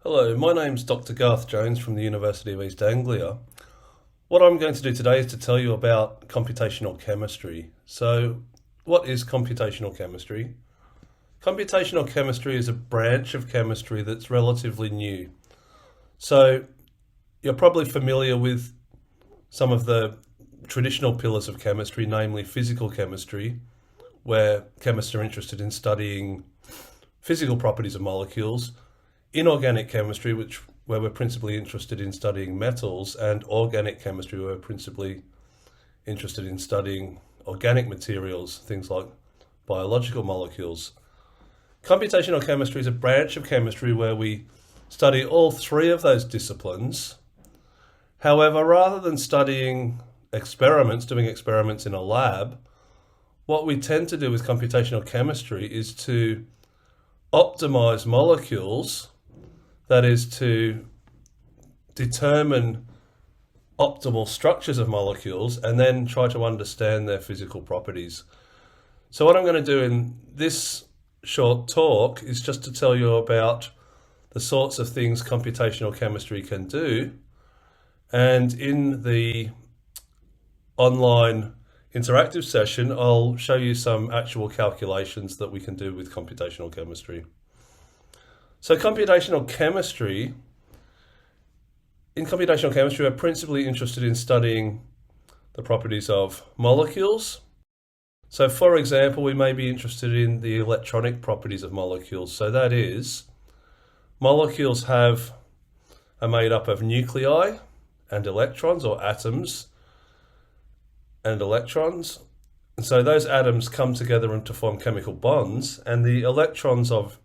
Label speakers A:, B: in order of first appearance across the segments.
A: Hello, my name's Dr. Garth Jones from the University of East Anglia. What I'm going to do today is to tell you about computational chemistry. So, what is computational chemistry? Computational chemistry is a branch of chemistry that's relatively new. So, you're probably familiar with some of the traditional pillars of chemistry, namely physical chemistry, where chemists are interested in studying physical properties of molecules, inorganic chemistry, where we're principally interested in studying metals, and organic chemistry, where we're principally interested in studying organic materials, things like biological molecules. Computational chemistry is a branch of chemistry where we study all three of those disciplines. However, rather than studying experiments, doing experiments in a lab, what we tend to do with computational chemistry is to optimize molecules. That is, to determine optimal structures of molecules and then try to understand their physical properties. So what I'm going to do in this short talk is just to tell you about the sorts of things computational chemistry can do. And in the online interactive session, I'll show you some actual calculations that we can do with computational chemistry. So in computational chemistry, we're principally interested in studying the properties of molecules. So for example, we may be interested in the electronic properties of molecules. So that is, molecules are made up of nuclei and electrons, or atoms and electrons. And so those atoms come together and to form chemical bonds, and the electrons of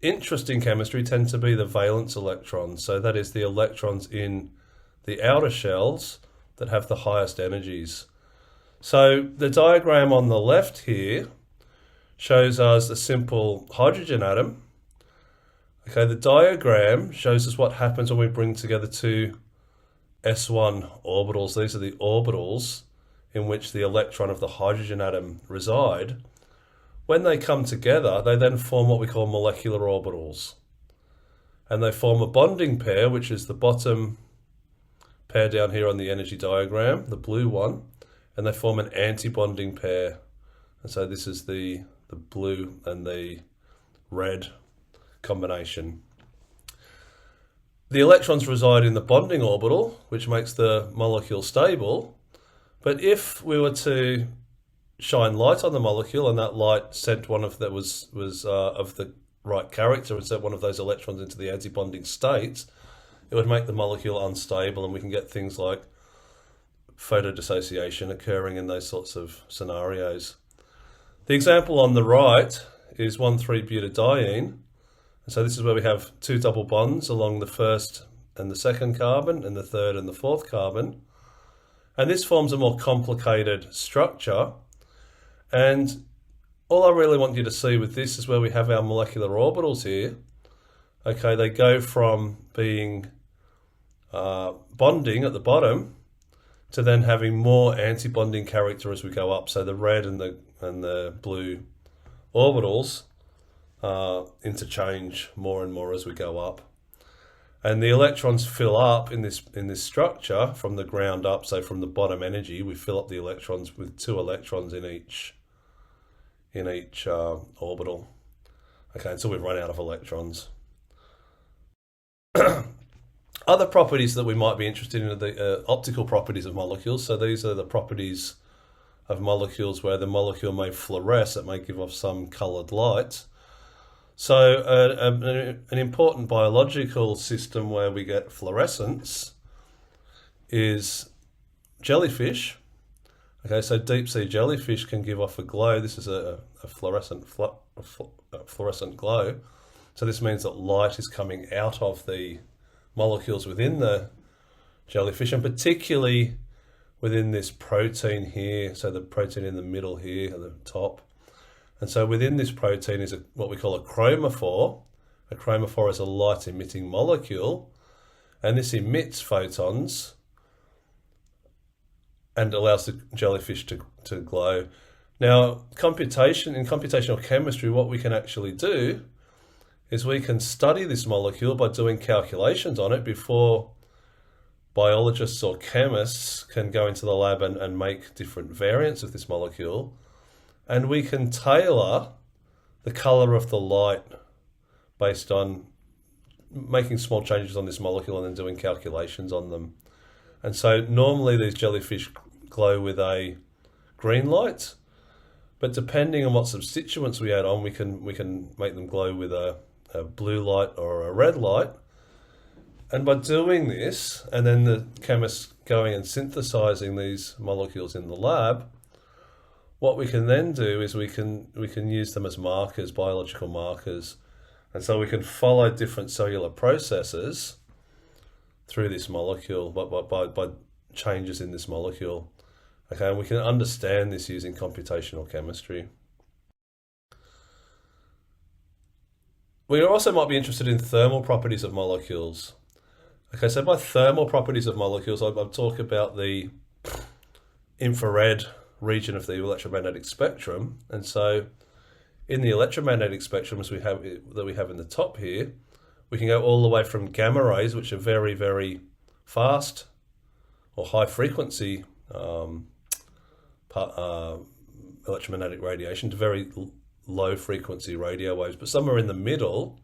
A: interest in chemistry tend to be the valence electrons. So that is the electrons in the outer shells that have the highest energies. So the diagram on the left here shows us a simple hydrogen atom. Okay, the diagram shows us what happens when we bring together two s1 orbitals. These are the orbitals in which the electron of the hydrogen atom reside. When they come together, they then form what we call molecular orbitals. And they form a bonding pair, which is the bottom pair down here on the energy diagram, the blue one, and they form an anti-bonding pair. And so this is the blue and the red combination. The electrons reside in the bonding orbital, which makes the molecule stable. But if we were to shine light on the molecule, and that light sent one of that was of the right character and sent one of those electrons into the anti-bonding state, it would make the molecule unstable, and we can get things like photodissociation occurring in those sorts of scenarios. The example on the right is 1,3-butadiene. And so this is where we have two double bonds along the first and the second carbon, and the third and the fourth carbon. And this forms a more complicated structure. And all I really want you to see with this is where we have our molecular orbitals here. Okay, they go from being bonding at the bottom to then having more anti-bonding character as we go up. So the red and the blue orbitals interchange more and more as we go up. And the electrons fill up in this structure from the ground up. So from the bottom energy, we fill up the electrons with 2 electrons in each orbital. Okay, until we've run out of electrons. Other properties that we might be interested in are the optical properties of molecules. So these are the properties of molecules where the molecule may fluoresce, it may give off some coloured light. So an important biological system where we get fluorescence is jellyfish. Okay, so deep sea jellyfish can give off a glow. This is a fluorescent glow. So this means that light is coming out of the molecules within the jellyfish, and particularly within this protein here. So the protein in the middle here at the top. And so within this protein is what we call a chromophore. A chromophore is a light-emitting molecule, and this emits photons and allows the jellyfish to glow. Now, in computational chemistry, what we can actually do is we can study this molecule by doing calculations on it before biologists or chemists can go into the lab and make different variants of this molecule. And we can tailor the color of the light based on making small changes on this molecule and then doing calculations on them. And so normally these jellyfish glow with a green light, but depending on what substituents we add on, we can make them glow with a blue light or a red light. And by doing this, and then the chemists going and synthesizing these molecules in the lab, what we can then do is we can use them as markers, biological markers. And so we can follow different cellular processes through this molecule by changes in this molecule. Okay, and we can understand this using computational chemistry. We also might be interested in thermal properties of molecules. Okay, so by thermal properties of molecules, I'll talk about the infrared region of the electromagnetic spectrum. And so in the electromagnetic spectrum, as we have in the top here, we can go all the way from gamma rays, which are very, very fast or high frequency electromagnetic radiation, to very low frequency radio waves. But somewhere in the middle,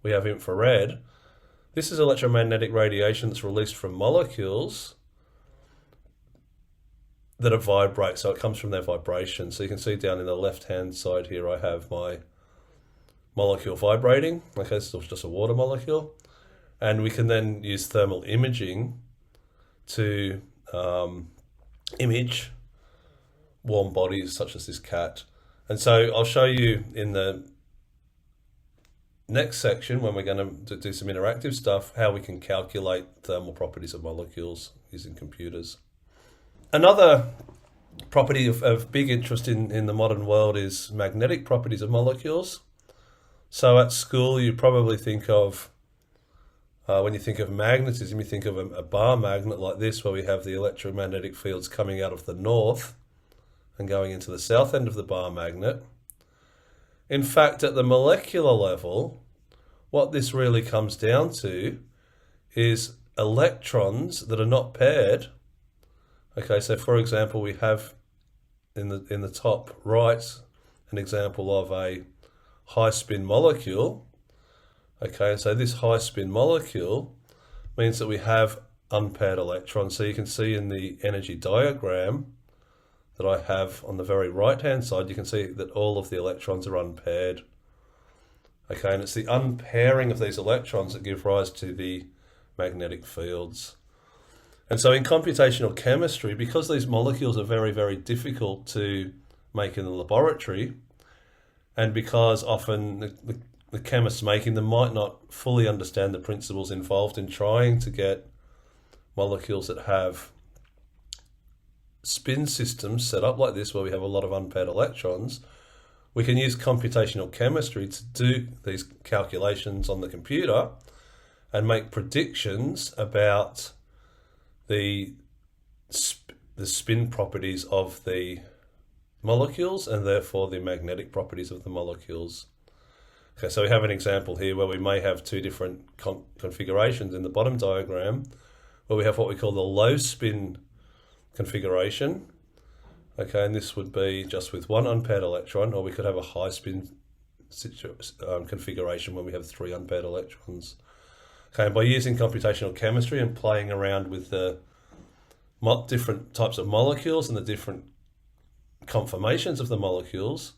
A: we have infrared. This is electromagnetic radiation that's released from molecules that vibrate, so it comes from their vibration. So you can see down in the left-hand side here, I have my molecule vibrating. Okay, this is just a water molecule. And we can then use thermal imaging to image warm bodies such as this cat. And so I'll show you in the next section, when we're going to do some interactive stuff, how we can calculate thermal properties of molecules using computers. Another property of big interest in the modern world is magnetic properties of molecules. So at school, you probably think of, when you think of magnetism, you think of a bar magnet like this, where we have the electromagnetic fields coming out of the north and going into the south end of the bar magnet. In fact, at the molecular level, what this really comes down to is electrons that are not paired. Okay, so for example, we have in the top right an example of a high spin molecule. Okay, so this high spin molecule means that we have unpaired electrons. So you can see in the energy diagram that I have on the very right hand side, you can see that all of the electrons are unpaired. Okay, and it's the unpairing of these electrons that give rise to the magnetic fields. And so in computational chemistry, because these molecules are very, very difficult to make in the laboratory, and because often the chemists making them might not fully understand the principles involved in trying to get molecules that have spin systems set up like this, where we have a lot of unpaired electrons, we can use computational chemistry to do these calculations on the computer and make predictions about the spin properties of the molecules and therefore the magnetic properties of the molecules. Okay, so we have an example here where we may have two different configurations in the bottom diagram, where we have what we call the low spin configuration. Okay, and this would be just with one unpaired electron, or we could have a high spin configuration when we have three unpaired electrons. Okay, and by using computational chemistry and playing around with the different types of molecules and the different conformations of the molecules,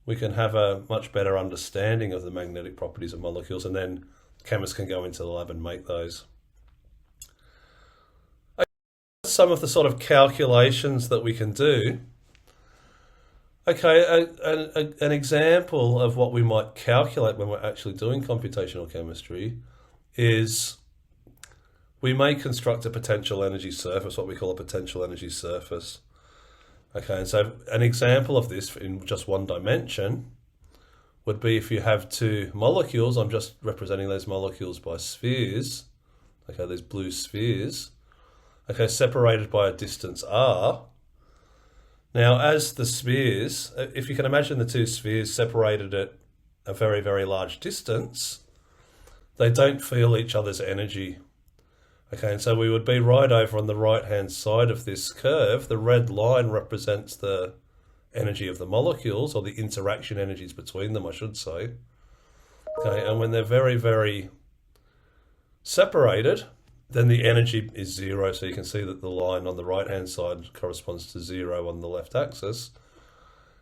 A: we can have a much better understanding of the magnetic properties of molecules, and then chemists can go into the lab and make those. Some of the sort of calculations that we can do. Okay, an example of what we might calculate when we're actually doing computational chemistry is we may construct a potential energy surface, what we call a potential energy surface. Okay, and so an example of this in just one dimension would be if you have two molecules. I'm just representing those molecules by spheres. Okay, these blue spheres. Okay, separated by a distance r. Now, as the spheres, if you can imagine the two spheres separated at a very, very large distance, they don't feel each other's energy. Okay, and so we would be right over on the right-hand side of this curve. The red line represents the energy of the molecules, or the interaction energies between them, I should say. Okay, and when they're very, very separated, then the energy is zero. So you can see that the line on the right-hand side corresponds to zero on the left axis.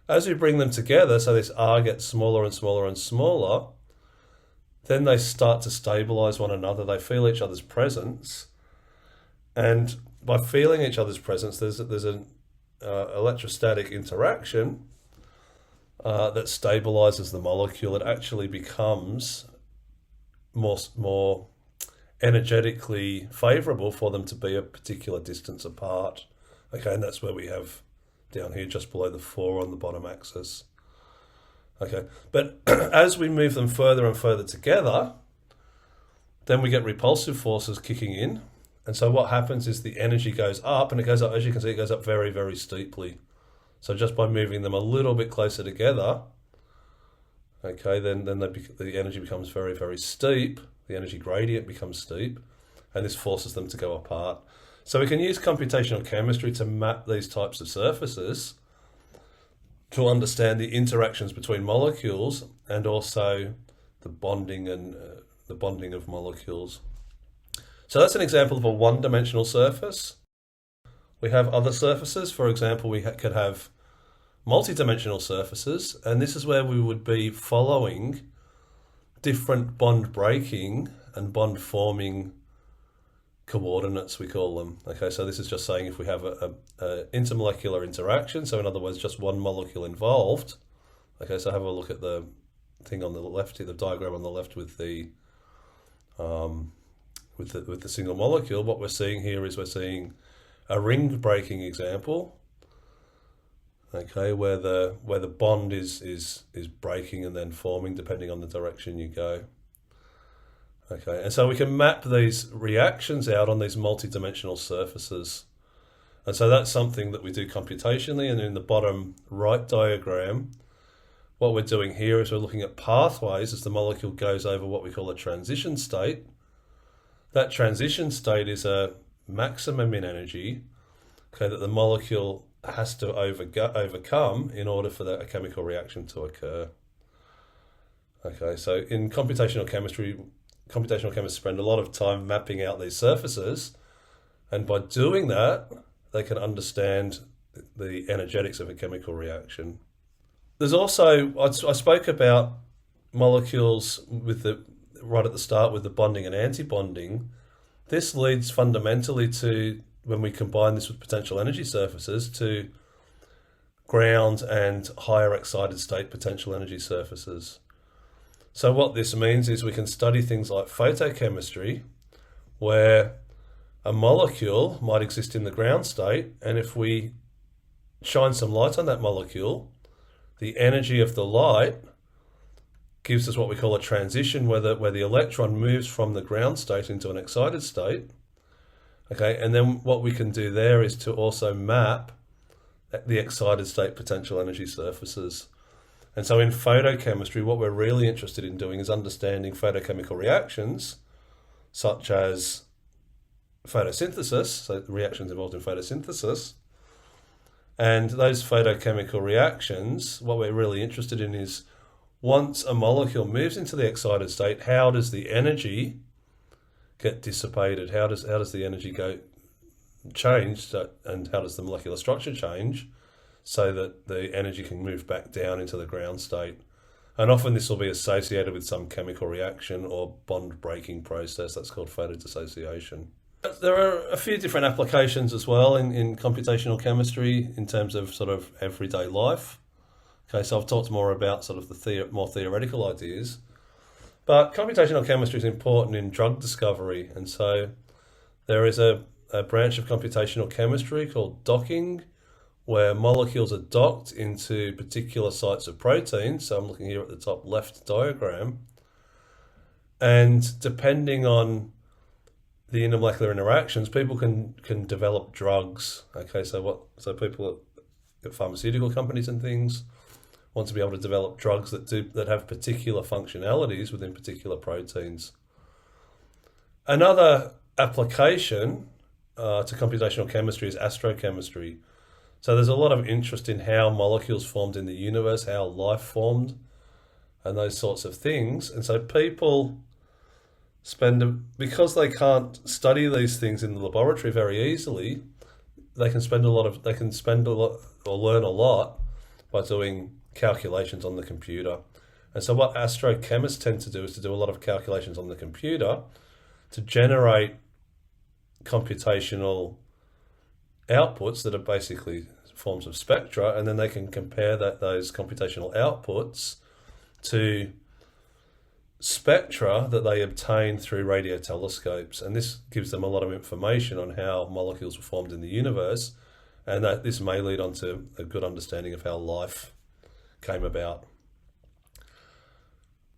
A: As we bring them together, so this R gets smaller and smaller and smaller, then they start to stabilize one another. They feel each other's presence. And by feeling each other's presence, there's an electrostatic interaction that stabilizes the molecule. It actually becomes more energetically favorable for them to be a particular distance apart. Okay, and that's where we have down here just below the 4 on the bottom axis. Okay, but as we move them further and further together, then we get repulsive forces kicking in. And so what happens is the energy goes up, and it goes up, as you can see, it goes up very, very steeply. So just by moving them a little bit closer together, okay, then the energy becomes very, very steep. The energy gradient becomes steep, and this forces them to go apart. So we can use computational chemistry to map these types of surfaces to understand the interactions between molecules, and also the bonding of molecules. So that's an example of a one-dimensional surface. We have other surfaces. For example, we could have multi-dimensional surfaces, and this is where we would be following different bond breaking and bond forming coordinates, we call them. Okay, so this is just saying if we have a intermolecular interaction, so in other words, just one molecule involved. Okay, so have a look at the thing on the left here, the diagram on the left with the single molecule. What we're seeing here is we're seeing a ring breaking example. Okay, where the bond is breaking and then forming depending on the direction you go. Okay, and so we can map these reactions out on these multi-dimensional surfaces. And so that's something that we do computationally. And in the bottom right diagram, what we're doing here is we're looking at pathways as the molecule goes over what we call a transition state. That transition state is a maximum in energy, okay, that the molecule has to overcome in order for a chemical reaction to occur. Okay, so in computational chemists spend a lot of time mapping out these surfaces, and by doing that, they can understand the energetics of a chemical reaction. There's also, I spoke about molecules right at the start with the bonding and anti-bonding. This leads fundamentally to, when we combine this with potential energy surfaces, to ground and higher excited state potential energy surfaces. So what this means is we can study things like photochemistry, where a molecule might exist in the ground state, and if we shine some light on that molecule, the energy of the light gives us what we call a transition, where the electron moves from the ground state into an excited state. Okay, and then what we can do there is to also map the excited state potential energy surfaces. And so in photochemistry, what we're really interested in doing is understanding photochemical reactions, such as photosynthesis, so reactions involved in photosynthesis. And those photochemical reactions, what we're really interested in is, once a molecule moves into the excited state, how does the energy get dissipated? How does the energy change, and how does the molecular structure change so that the energy can move back down into the ground state? And often this will be associated with some chemical reaction or bond breaking process. That's called photodissociation. There are a few different applications as well in computational chemistry in terms of sort of everyday life. Okay, so I've talked more about sort of the more theoretical ideas, but computational chemistry is important in drug discovery. And so there is a branch of computational chemistry called docking, where molecules are docked into particular sites of proteins. So I'm looking here at the top left diagram. And depending on the intermolecular interactions, people can develop drugs. Okay, so people at pharmaceutical companies and things want to be able to develop drugs that have particular functionalities within particular proteins. Another application to computational chemistry is astrochemistry. So there's a lot of interest in how molecules formed in the universe, how life formed, and those sorts of things. And so people because they can't study these things in the laboratory very easily, they can learn a lot by doing calculations on the computer. And so what astrochemists tend to do is to do a lot of calculations on the computer to generate computational outputs that are basically forms of spectra, and then they can compare those computational outputs to spectra that they obtain through radio telescopes. And this gives them a lot of information on how molecules were formed in the universe, and that this may lead on to a good understanding of how life came about.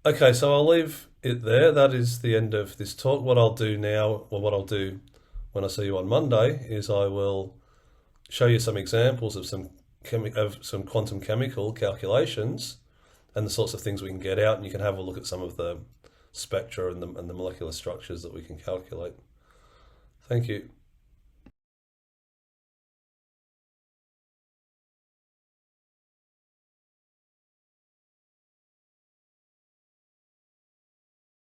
A: Okay, so I'll leave it there. That is the end of this talk. What I'll do now, or what I'll do when I see you on Monday, is I will show you some examples of some quantum chemical calculations and the sorts of things we can get out, and you can have a look at some of the spectra and the molecular structures that we can calculate. Thank you.